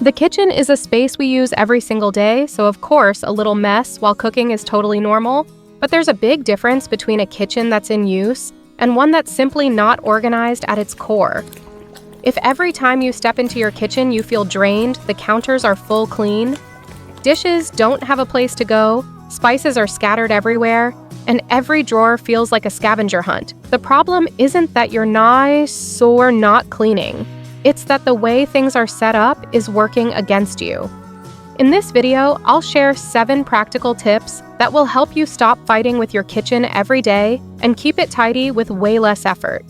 The kitchen is a space we use every single day, so of course, a little mess while cooking is totally normal. But there's a big difference between a kitchen that's in use and one that's simply not organized at its core. If every time you step into your kitchen you feel drained, the counters are full clean, dishes don't have a place to go, spices are scattered everywhere, and every drawer feels like a scavenger hunt, the problem isn't that you're nice or not cleaning. It's that the way things are set up is working against you. In this video, I'll share 7 practical tips that will help you stop fighting with your kitchen every day and keep it tidy with way less effort.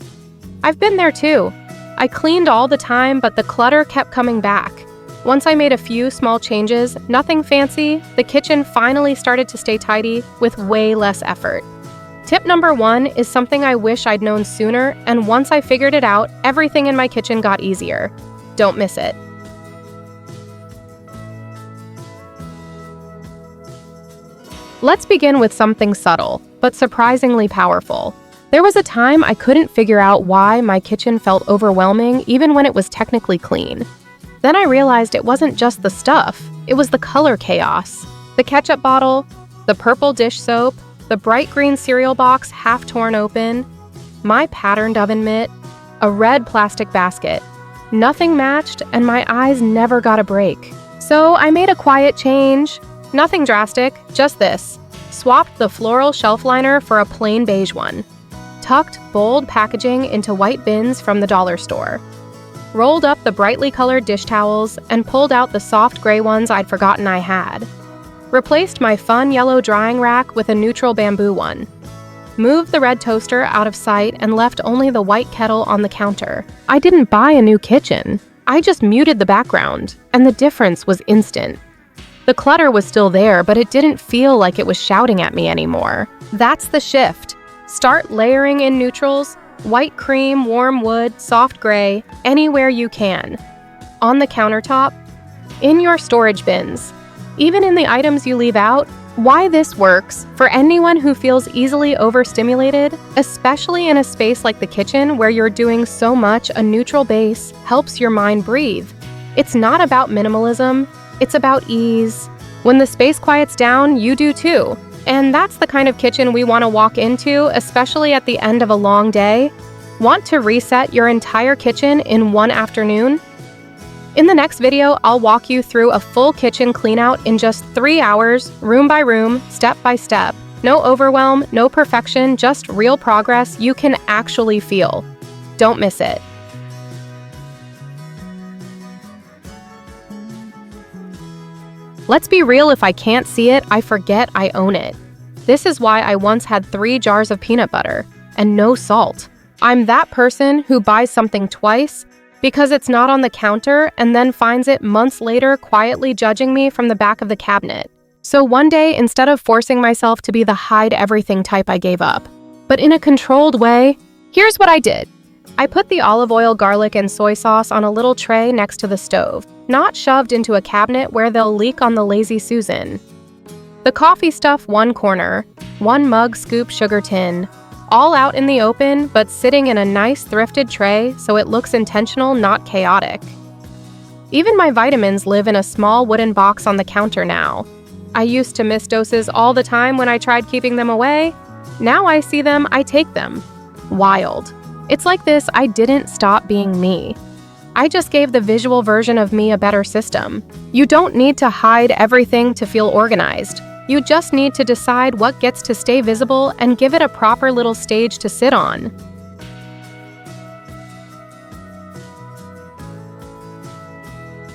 I've been there too. I cleaned all the time, but the clutter kept coming back. Once I made a few small changes, nothing fancy, the kitchen finally started to stay tidy with way less effort. Tip number 1 is something I wish I'd known sooner, and once I figured it out, everything in my kitchen got easier. Don't miss it. Let's begin with something subtle, but surprisingly powerful. There was a time I couldn't figure out why my kitchen felt overwhelming even when it was technically clean. Then I realized it wasn't just the stuff, it was the color chaos. The ketchup bottle, the purple dish soap, the bright green cereal box half torn open, my patterned oven mitt, a red plastic basket. Nothing matched and my eyes never got a break. So I made a quiet change. Nothing drastic, just this. Swapped the floral shelf liner for a plain beige one. Tucked bold packaging into white bins from the dollar store. Rolled up the brightly colored dish towels and pulled out the soft gray ones I'd forgotten I had. Replaced my fun yellow drying rack with a neutral bamboo one. Moved the red toaster out of sight and left only the white kettle on the counter. I didn't buy a new kitchen. I just muted the background, and the difference was instant. The clutter was still there, but it didn't feel like it was shouting at me anymore. That's the shift. Start layering in neutrals, white cream, warm wood, soft gray, anywhere you can. On the countertop, in your storage bins, even in the items you leave out. Why this works for anyone who feels easily overstimulated, especially in a space like the kitchen where you're doing so much, a neutral base helps your mind breathe. It's not about minimalism, it's about ease. When the space quiets down, you do too. And that's the kind of kitchen we want to walk into, especially at the end of a long day. Want to reset your entire kitchen in one afternoon? In the next video, I'll walk you through a full kitchen cleanout in just 3 hours, room by room, step by step. No overwhelm, no perfection, just real progress you can actually feel. Don't miss it. Let's be real, if I can't see it, I forget I own it. This is why I once had 3 jars of peanut butter and no salt. I'm that person who buys something twice because it's not on the counter and then finds it months later quietly judging me from the back of the cabinet. So one day, instead of forcing myself to be the hide everything type, I gave up. But in a controlled way, here's what I did. I put the olive oil, garlic, and soy sauce on a little tray next to the stove, not shoved into a cabinet where they'll leak on the lazy Susan. The coffee stuff one corner, 1 mug scoop sugar tin, all out in the open, but sitting in a nice thrifted tray so it looks intentional, not chaotic. Even my vitamins live in a small wooden box on the counter now. I used to miss doses all the time when I tried keeping them away. Now I see them, I take them. Wild. It's like this, I didn't stop being me. I just gave the visual version of me a better system. You don't need to hide everything to feel organized. You just need to decide what gets to stay visible and give it a proper little stage to sit on.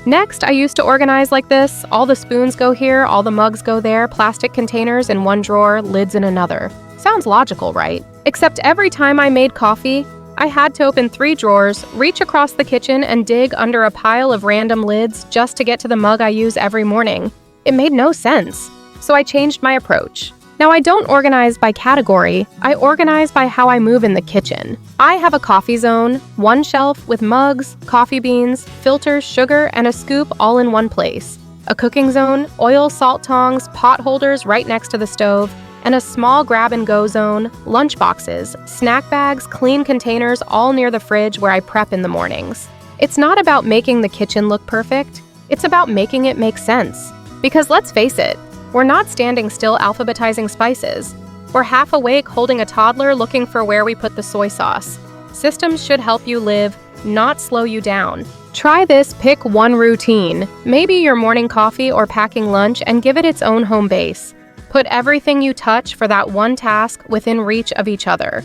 Next, I used to organize like this. All the spoons go here, all the mugs go there, plastic containers in one drawer, lids in another. Sounds logical, right? Except every time I made coffee, I had to open 3 drawers, reach across the kitchen, and dig under a pile of random lids just to get to the mug I use every morning. It made no sense. So I changed my approach. Now I don't organize by category, I organize by how I move in the kitchen. I have a coffee zone, 1 shelf with mugs, coffee beans, filters, sugar, and a scoop all in one place. A cooking zone, oil, salt tongs, pot holders right next to the stove, and a small grab-and-go zone, lunch boxes, snack bags, clean containers all near the fridge where I prep in the mornings. It's not about making the kitchen look perfect, It's about making it make sense. Because let's face it, we're not standing still alphabetizing spices. We're half awake holding a toddler looking for where we put the soy sauce. Systems should help you live, not slow you down. Try this pick one routine, maybe your morning coffee or packing lunch, and give it its own home base. Put everything you touch for that one task within reach of each other.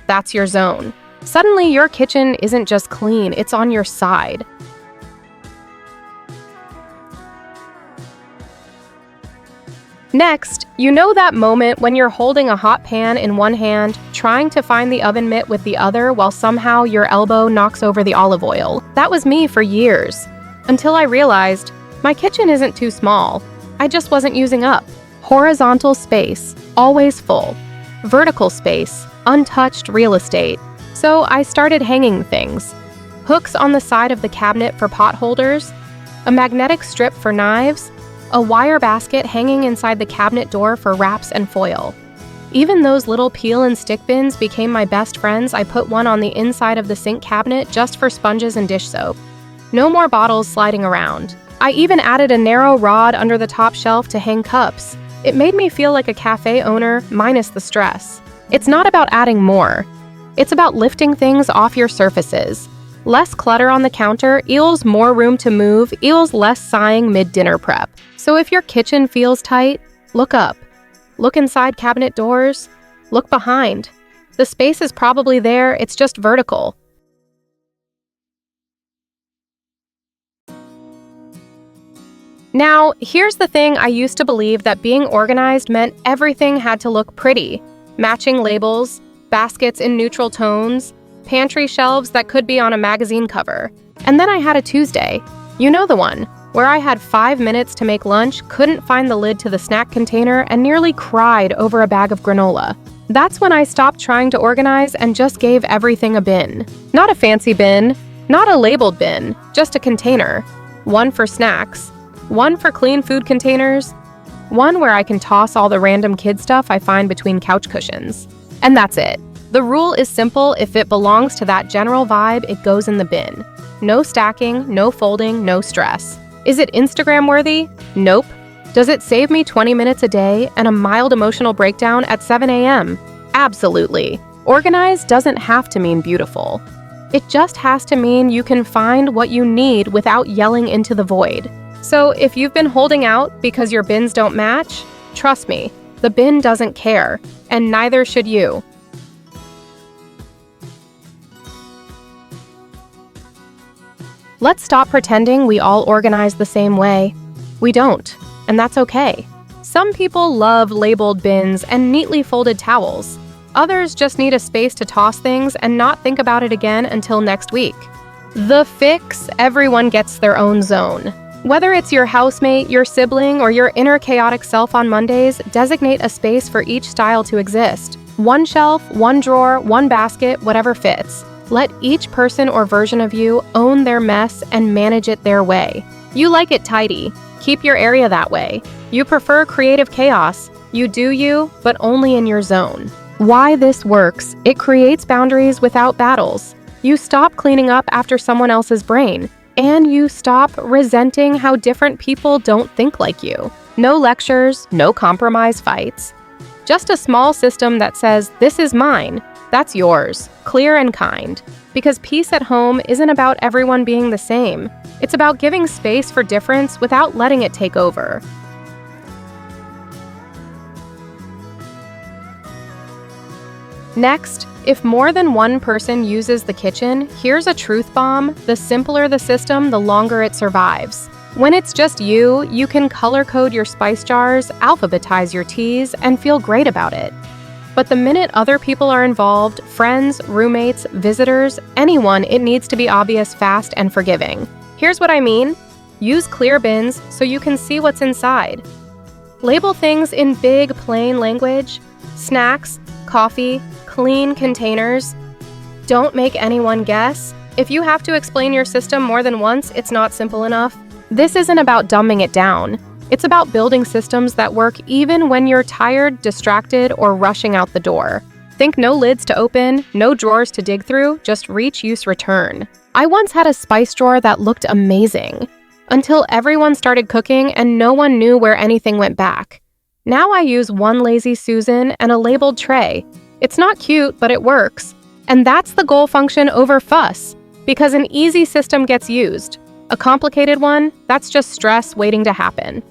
That's your zone. Suddenly, your kitchen isn't just clean, it's on your side. Next, you know that moment when you're holding a hot pan in one hand, trying to find the oven mitt with the other while somehow your elbow knocks over the olive oil? That was me for years. Until I realized, my kitchen isn't too small. I just wasn't using up. Horizontal space, always full. Vertical space, untouched real estate. So I started hanging things. Hooks on the side of the cabinet for pot holders, a magnetic strip for knives, a wire basket hanging inside the cabinet door for wraps and foil. Even those little peel and stick bins became my best friends. I put one on the inside of the sink cabinet just for sponges and dish soap. No more bottles sliding around. I even added a narrow rod under the top shelf to hang cups. It made me feel like a cafe owner, minus the stress. It's not about adding more. It's about lifting things off your surfaces. Less clutter on the counter equals more room to move, equals less sighing mid-dinner prep. So if your kitchen feels tight, look up. Look inside cabinet doors. Look behind. The space is probably there, it's just vertical. Now, here's the thing: I used to believe that being organized meant everything had to look pretty. Matching labels, baskets in neutral tones, pantry shelves that could be on a magazine cover. And then I had a Tuesday. You know the one, where I had 5 minutes to make lunch, couldn't find the lid to the snack container, and nearly cried over a bag of granola. That's when I stopped trying to organize and just gave everything a bin. Not a fancy bin, not a labeled bin, just a container. One for snacks, one for clean food containers, one where I can toss all the random kid stuff I find between couch cushions. And that's it. The rule is simple: if it belongs to that general vibe, it goes in the bin. No stacking, no folding, no stress. Is it Instagram worthy? Nope. Does it save me 20 minutes a day and a mild emotional breakdown at 7 a.m.? Absolutely. Organized doesn't have to mean beautiful. It just has to mean you can find what you need without yelling into the void. So if you've been holding out because your bins don't match, trust me, the bin doesn't care, and neither should you. Let's stop pretending we all organize the same way. We don't, and that's okay. Some people love labeled bins and neatly folded towels. Others just need a space to toss things and not think about it again until next week. The fix: everyone gets their own zone. Whether it's your housemate, your sibling, or your inner chaotic self on Mondays, designate a space for each style to exist. One shelf, one drawer, one basket, whatever fits. Let each person or version of you own their mess and manage it their way. You like it tidy. Keep your area that way. You prefer creative chaos. You do you, but only in your zone. Why this works: it creates boundaries without battles. You stop cleaning up after someone else's brain, and you stop resenting how different people don't think like you. No lectures, no compromise fights. Just a small system that says, "This is mine. That's yours," clear and kind. Because peace at home isn't about everyone being the same. It's about giving space for difference without letting it take over. Next, if more than one person uses the kitchen, here's a truth bomb: the simpler the system, the longer it survives. When it's just you, you can color code your spice jars, alphabetize your teas, and feel great about it. But the minute other people are involved, friends, roommates, visitors, anyone, it needs to be obvious, fast, and forgiving. Here's what I mean. Use clear bins so you can see what's inside. Label things in big, plain language. Snacks, coffee, clean containers. Don't make anyone guess. If you have to explain your system more than once, it's not simple enough. This isn't about dumbing it down. It's about building systems that work even when you're tired, distracted, or rushing out the door. Think no lids to open, no drawers to dig through, just reach, use, return. I once had a spice drawer that looked amazing. until everyone started cooking and no one knew where anything went back. Now I use one lazy Susan and a labeled tray. It's not cute, but it works. And that's the goal function over fuss, because an easy system gets used. A complicated one, that's just stress waiting to happen.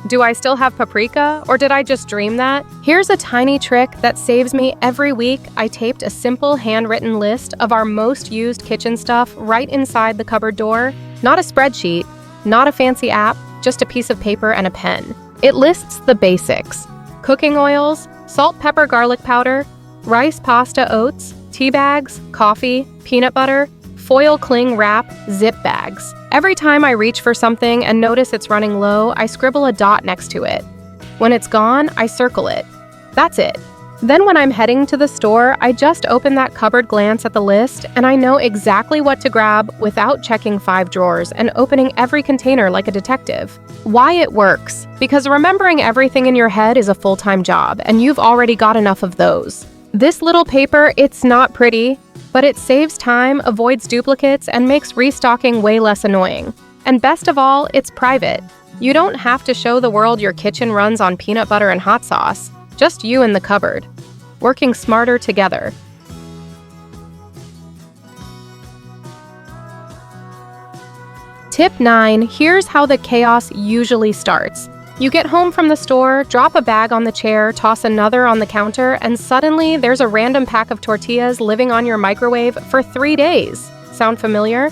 Do I still have paprika, or did I just dream that? Here's a tiny trick that saves me every week. I taped a simple handwritten list of our most used kitchen stuff right inside the cupboard door. Not a spreadsheet, not a fancy app, just a piece of paper and a pen. It lists the basics: cooking oils, salt, pepper, garlic powder, rice, pasta, oats, tea bags, coffee, peanut butter, foil cling wrap, zip bags. Every time I reach for something and notice it's running low, I scribble a dot next to it. When it's gone, I circle it. That's it. Then when I'm heading to the store, I just open that cupboard, glance at the list, and I know exactly what to grab without checking 5 drawers and opening every container like a detective. Why it works? Because remembering everything in your head is a full-time job, and you've already got enough of those. This little paper, it's not pretty, but it saves time, avoids duplicates, and makes restocking way less annoying. And best of all, it's private. You don't have to show the world your kitchen runs on peanut butter and hot sauce. Just you and the cupboard, working smarter together. Tip 9, here's how the chaos usually starts. You get home from the store, drop a bag on the chair, toss another on the counter, and suddenly there's a random pack of tortillas living on your microwave for 3 days. Sound familiar?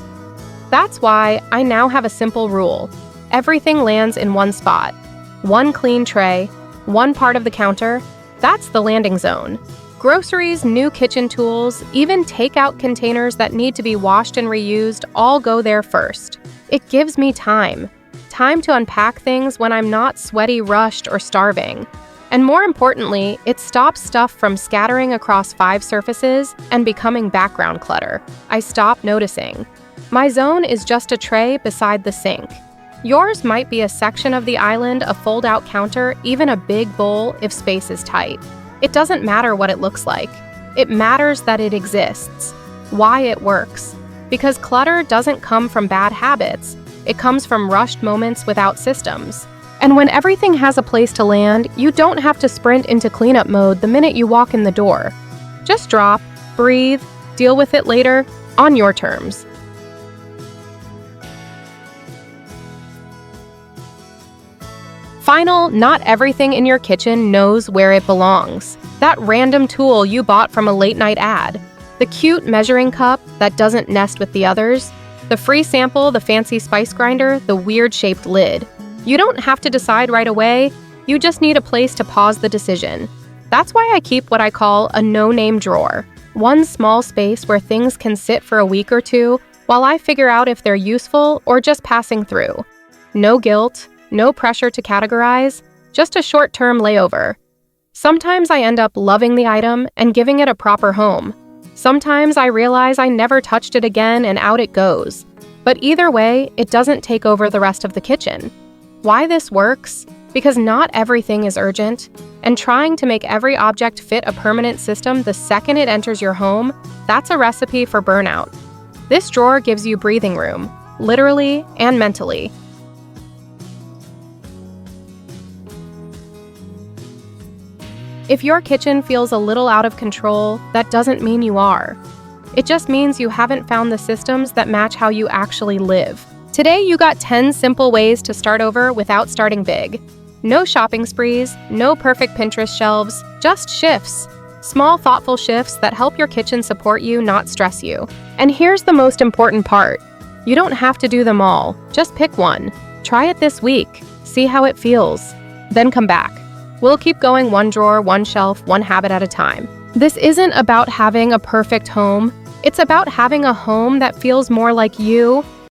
That's why I now have a simple rule. Everything lands in one spot. One clean tray, one part of the counter. That's the landing zone. Groceries, new kitchen tools, even takeout containers that need to be washed and reused all go there first. It gives me time to unpack things when I'm not sweaty, rushed, or starving. And more importantly, it stops stuff from scattering across 5 surfaces and becoming background clutter. I stop noticing. My zone is just a tray beside the sink. Yours might be a section of the island, a fold-out counter, even a big bowl if space is tight. It doesn't matter what it looks like. It matters that it exists. Why it works. Because clutter doesn't come from bad habits. It comes from rushed moments without systems. And when everything has a place to land, you don't have to sprint into cleanup mode the minute you walk in the door. Just drop, breathe, deal with it later, on your terms. Final, not everything in your kitchen knows where it belongs. That random tool you bought from a late-night ad. The cute measuring cup that doesn't nest with the others. The free sample, the fancy spice grinder, the weird-shaped lid. You don't have to decide right away. You just need a place to pause the decision. That's why I keep what I call a no-name drawer. One small space where things can sit for a week or two while I figure out if they're useful or just passing through. No guilt, no pressure to categorize, just a short-term layover. Sometimes I end up loving the item and giving it a proper home. Sometimes I realize I never touched it again and out it goes. But either way, it doesn't take over the rest of the kitchen. Why this works? Because not everything is urgent, and trying to make every object fit a permanent system the second it enters your home, that's a recipe for burnout. This drawer gives you breathing room, literally and mentally. If your kitchen feels a little out of control, that doesn't mean you are. It just means you haven't found the systems that match how you actually live. Today, you got 10 simple ways to start over without starting big. No shopping sprees, no perfect Pinterest shelves, just shifts. Small, thoughtful shifts that help your kitchen support you, not stress you. And here's the most important part. You don't have to do them all. Just pick one. Try it this week. See how it feels. Then come back. We'll keep going one drawer, one shelf, one habit at a time. This isn't about having a perfect home. It's about having a home that feels more like you